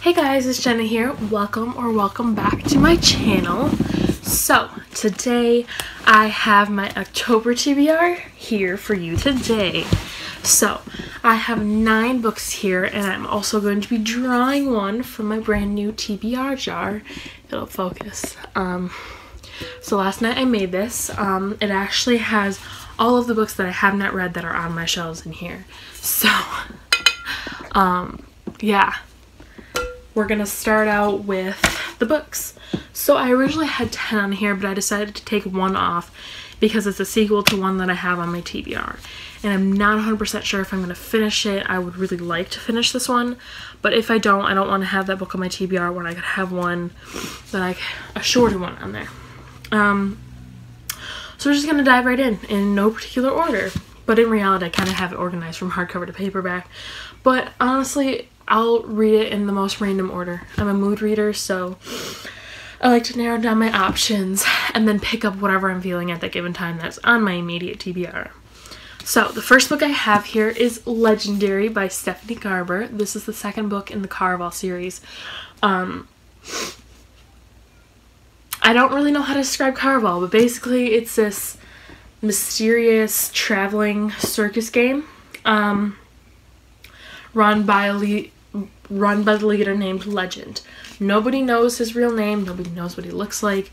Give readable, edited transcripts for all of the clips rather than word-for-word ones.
Hey guys, it's Jenna here. Welcome back to my channel. So today I have my October TBR here for you today. So I have 9 books here, and I'm also going to be drawing one from my brand new TBR jar. It'll focus. So last night I made this. It actually has all of the books that I have not read that are on my shelves in here. So yeah. We're gonna start out with the books. So I originally had 10 on here, but I decided to take one off because it's a sequel to one that I have on my TBR. And I'm not 100% sure if I'm gonna finish it. I would really like to finish this one, but if I don't want to have that book on my TBR when I could have one, like a shorter one on there. So we're just gonna dive right in no particular order. But in reality, I kind of have it organized from hardcover to paperback. But honestly, I'll read it in the most random order. I'm a mood reader, so I like to narrow down my options and then pick up whatever I'm feeling at that given time that's on my immediate TBR. So the first book I have here is Legendary by Stephanie Garber. This is the second book in the Caraval series. I don't really know how to describe Caraval, but basically it's this mysterious traveling circus game run by the leader named Legend. Nobody knows his real name, nobody knows what he looks like,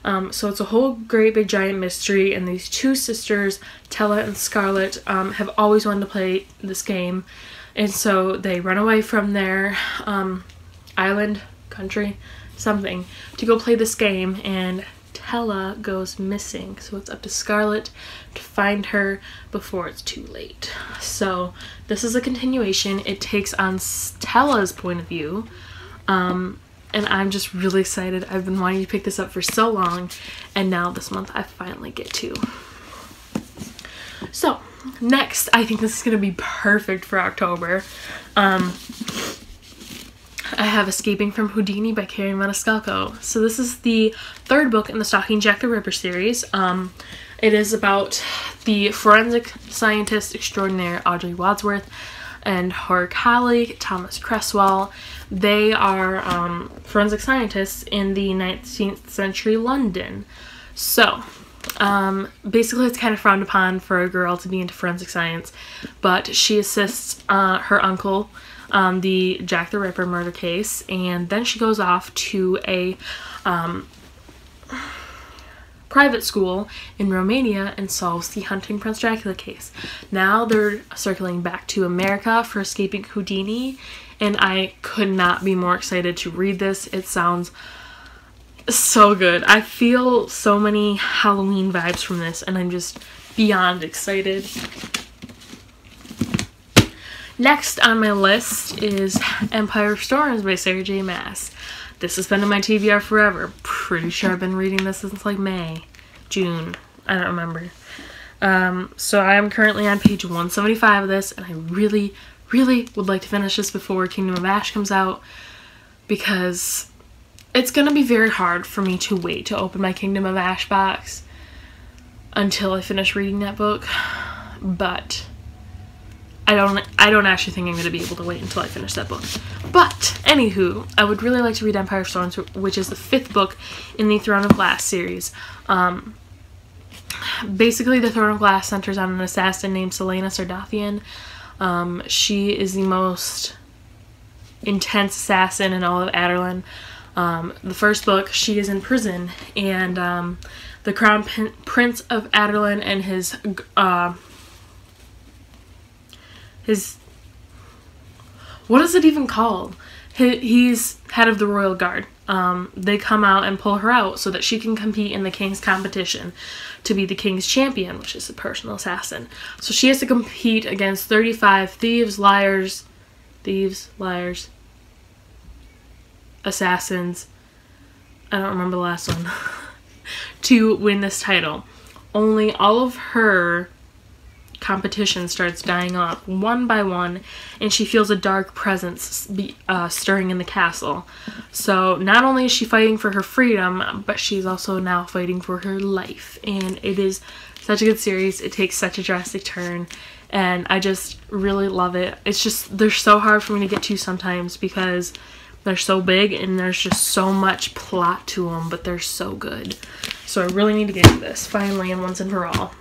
so it's a whole great big giant mystery, and these two sisters, Tella and Scarlett, have always wanted to play this game, and so they run away from their island, country, something, to go play this game, and Tella goes missing, so it's up to Scarlett to find her before it's too late. So this is a continuation. It takes on Tella's point of view, and I'm just really excited. I've been wanting to pick this up for so long, and now this month I finally get to. So next, I think this is going to be perfect for October. I have Escaping from Houdini by Carrie Maniscalco. So this is the third book in the Stalking Jack the Ripper series. It is about the forensic scientist extraordinaire Audrey Wadsworth and her colleague Thomas Cresswell. They are forensic scientists in the 19th century London. So basically it's kind of frowned upon for a girl to be into forensic science, but she assists her uncle the Jack the Ripper murder case, and then she goes off to a private school in Romania and solves the Hunting Prince Dracula case. Now they're circling back to America for Escaping Houdini, and I could not be more excited to read this. It sounds so good. I feel so many Halloween vibes from this, and I'm just beyond excited. Next on my list is Empire of Storms by Sarah J. Maas. This has been in my TBR forever. Pretty sure I've been reading this since like May, June, I don't remember. So I am currently on page 175 of this, and I really would like to finish this before Kingdom of Ash comes out, because it's going to be very hard for me to wait to open my Kingdom of Ash box until I finish reading that book, but I don't actually think I'm going to be able to wait until I finish that book. But, anywho, I would really like to read Empire of Storms, which is the 5th book in the Throne of Glass series. Basically, the Throne of Glass centers on an assassin named Selena Sardathian. She is the most intense assassin in all of Adarlan. The first book, she is in prison, and the Crown Prince of Adarlan and his what is it even called? He's head of the Royal Guard. They come out and pull her out so that she can compete in the King's competition to be the King's champion, which is a personal assassin. So she has to compete against 35 thieves, liars, assassins, I don't remember the last one, to win this title. Only all of her competition starts dying off one by one, and she feels a dark presence stirring in the castle. So not only is she fighting for her freedom, but she's also now fighting for her life, and it is such a good series. It takes such a drastic turn, and I just really love it. It's just, they're so hard for me to get to sometimes because They're so big and there's just so much plot to them, but they're so good. So I really need to get to this finally and once and for all.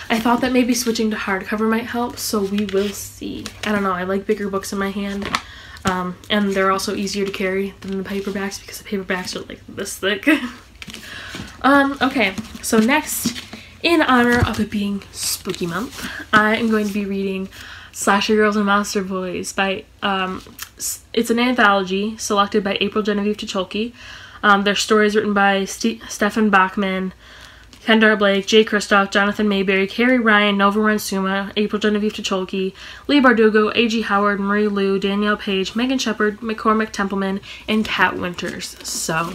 I thought that maybe switching to hardcover might help, so we will see. I don't know, I like bigger books in my hand. And they're also easier to carry than the paperbacks because the paperbacks are like this thick. Okay, so next, in honor of it being spooky month, I am going to be reading Slasher Girls and Monster Boys by, it's an anthology selected by April Genevieve Tucholke. Their stories written by Stefan Bachman, Kendar Blake, Jay Kristoff, Jonathan Mayberry, Carrie Ryan, Nova Ransuma, April Genevieve Tucholke, Lee Bardugo, A.G. Howard, Marie Lu, Danielle Page, Megan Shepard, McCormick Templeman, and Kat Winters. So,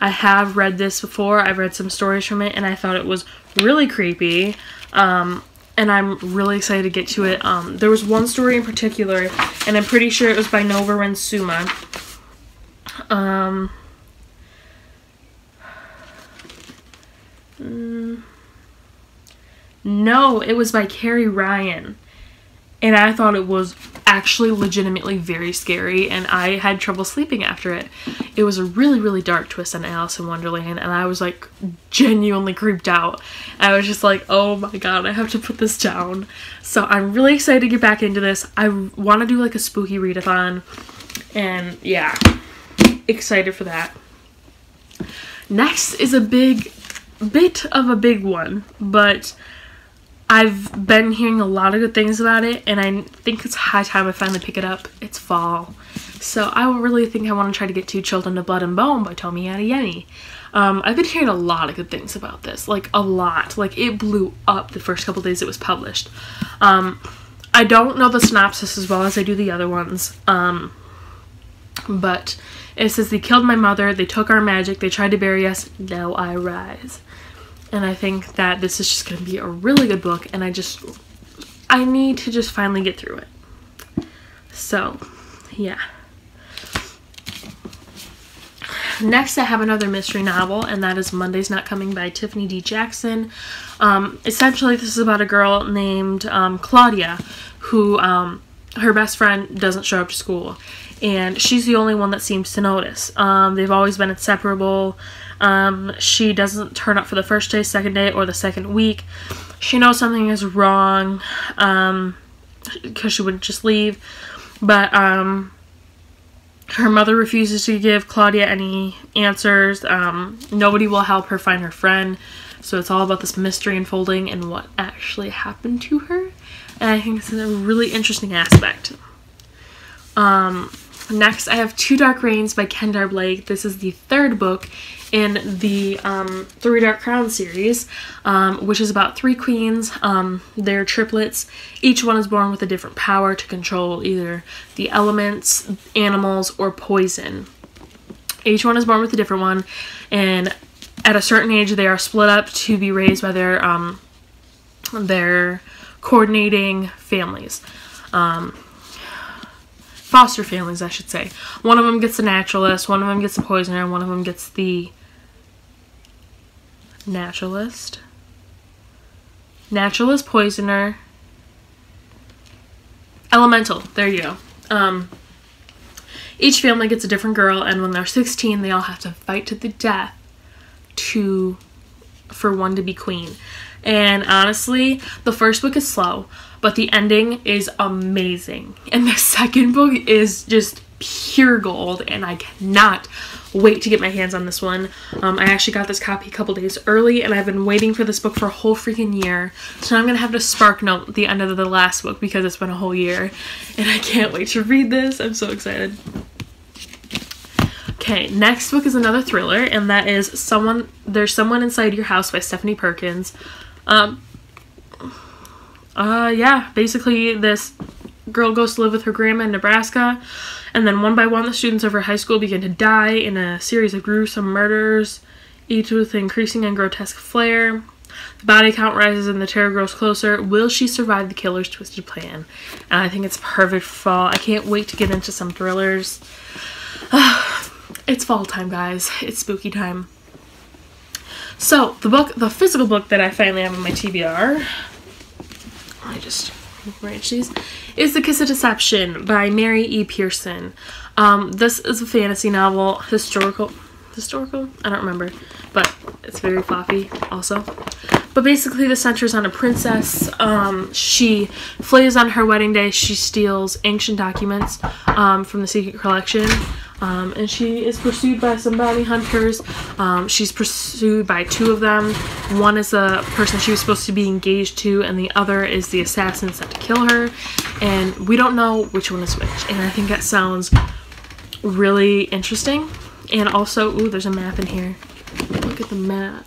I have read this before. I've read some stories from it, and I thought it was really creepy. And I'm really excited to get to it. There was one story in particular, and I'm pretty sure it was by Nova Ransuma. No, it was by Carrie Ryan, and I thought it was actually legitimately very scary, and I had trouble sleeping after it. It was a really, really dark twist on Alice in Wonderland, and I was like genuinely creeped out. I was just like, oh my god, I have to put this down. So I'm really excited to get back into this. I want to do like a spooky readathon, and yeah, excited for that. Next is a bit of a big one, but I've been hearing a lot of good things about it, and I think it's high time I finally pick it up. It's fall. So I really think I want to try to get to Children of Blood and Bone by Tomi Adeyemi. I've been hearing a lot of good things about this, like a lot. Like it blew up the first couple days it was published. I don't know the synopsis as well as I do the other ones, but it says, they killed my mother, they took our magic, they tried to bury us, now I rise. And I think that this is just going to be a really good book, and I need to just finally get through it. So, yeah. Next, I have another mystery novel, and that is Monday's Not Coming by Tiffany D. Jackson. Essentially, this is about a girl named Claudia, who her best friend doesn't show up to school, and she's the only one that seems to notice. They've always been inseparable. She doesn't turn up for the first day, second day, or the second week. She knows something is wrong, because she wouldn't just leave, but her mother refuses to give Claudia any answers. Nobody will help her find her friend, so it's all about this mystery unfolding and what actually happened to her, and I think this is a really interesting aspect. Next, I have Two Dark Reigns by Kendar Blake. This is the third book in the Three Dark Crowns series, which is about three queens. They're triplets. Each one is born with a different power to control either the elements, animals, or poison. Each one is born with a different one, and at a certain age they are split up to be raised by their coordinating families. Foster families, I should say. One of them gets the naturalist, one of them gets the poisoner, and one of them gets the naturalist, poisoner, elemental. There you go. Each family gets a different girl, and when they're 16, they all have to fight to the death for one to be queen. And honestly, the first book is slow, but the ending is amazing. And the second book is just pure gold, and I cannot wait to get my hands on this one. I actually got this copy a couple days early, and I've been waiting for this book for a whole freaking year. So I'm going to have to spark note the end of the last book because it's been a whole year, and I can't wait to read this. I'm so excited. Okay, next book is another thriller, and that is There's Someone Inside Your House by Stephanie Perkins. Yeah, basically this girl goes to live with her grandma in Nebraska, and then one by one the students of her high school begin to die in a series of gruesome murders, each with increasing and grotesque flair. The body count rises and the terror grows closer. Will she survive the killer's twisted plan? And I think it's perfect for fall. I can't wait to get into some thrillers. It's fall time, guys. It's spooky time. So, the physical book that I finally have in my TBR, I just arrange these, is The Kiss of Deception by Mary E. Pearson. This is a fantasy novel, historical, I don't remember, but it's very floppy also. But basically this centers on a princess. She flees on her wedding day. She steals ancient documents from the secret collection, and she is pursued by some bounty hunters. She's pursued by two of them. One is the person she was supposed to be engaged to, and the other is the assassin sent to kill her, and we don't know which one is which. And I think that sounds really interesting. And also, ooh, there's a map in here. Look at the map.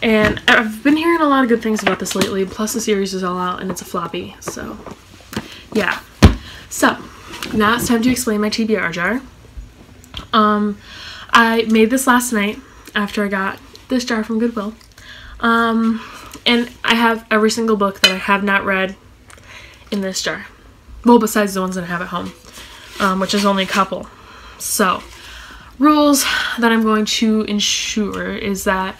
And I've been hearing a lot of good things about this lately, plus the series is all out and it's a floppy, so yeah. So now it's time to explain my TBR jar. I made this last night after I got this jar from Goodwill, and I have every single book that I have not read in this jar, well, besides the ones that I have at home, which is only a couple. So rules that I'm going to ensure is that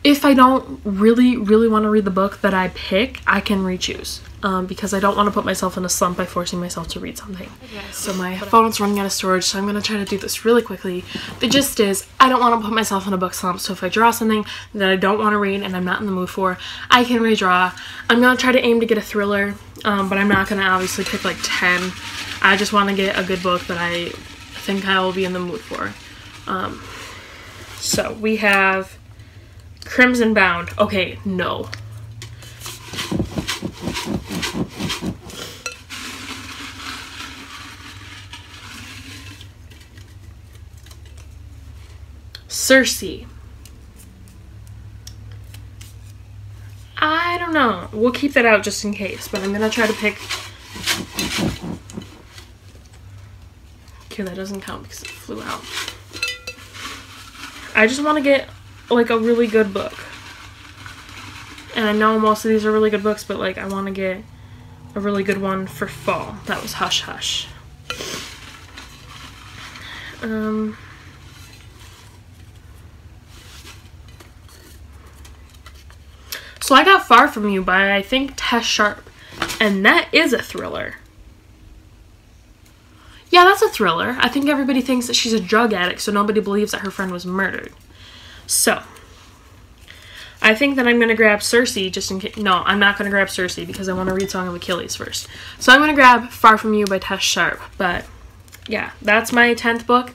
if I don't really want to read the book that I pick, I can re-choose, because I don't want to put myself in a slump by forcing myself to read something. Okay, so my phone's running out of storage, so I'm going to try to do this really quickly. The gist is, I don't want to put myself in a book slump, so if I draw something that I don't want to read and I'm not in the mood for, I can redraw. I'm going to try to aim to get a thriller, but I'm not going to obviously pick like 10. I just want to get a good book that I think I will be in the mood for. So we have Crimson Bound. Okay, no. Circe. I don't know. We'll keep that out just in case, but I'm gonna try to pick. Okay, that doesn't count because it flew out. I just want to get like a really good book, and I know most of these are really good books, but like I want to get a really good one for fall. That was Hush Hush. So I got Far From You by, I think, Tess Sharp, and that is a thriller. Yeah, that's a thriller. I think everybody thinks that she's a drug addict, so nobody believes that her friend was murdered. So I think that I'm going to grab Circe just in case. No, I'm not going to grab Circe because I want to read Song of Achilles first. So I'm going to grab Far From You by Tess Sharp. But yeah, that's my 10th book.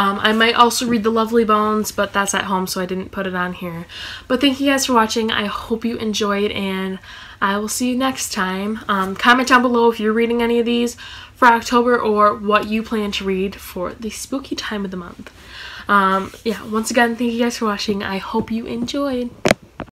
I might also read The Lovely Bones, but that's at home, so I didn't put it on here. But thank you guys for watching. I hope you enjoyed, and I will see you next time. Comment down below if you're reading any of these for October or what you plan to read for the spooky time of the month. Yeah, once again, thank you guys for watching. I hope you enjoyed.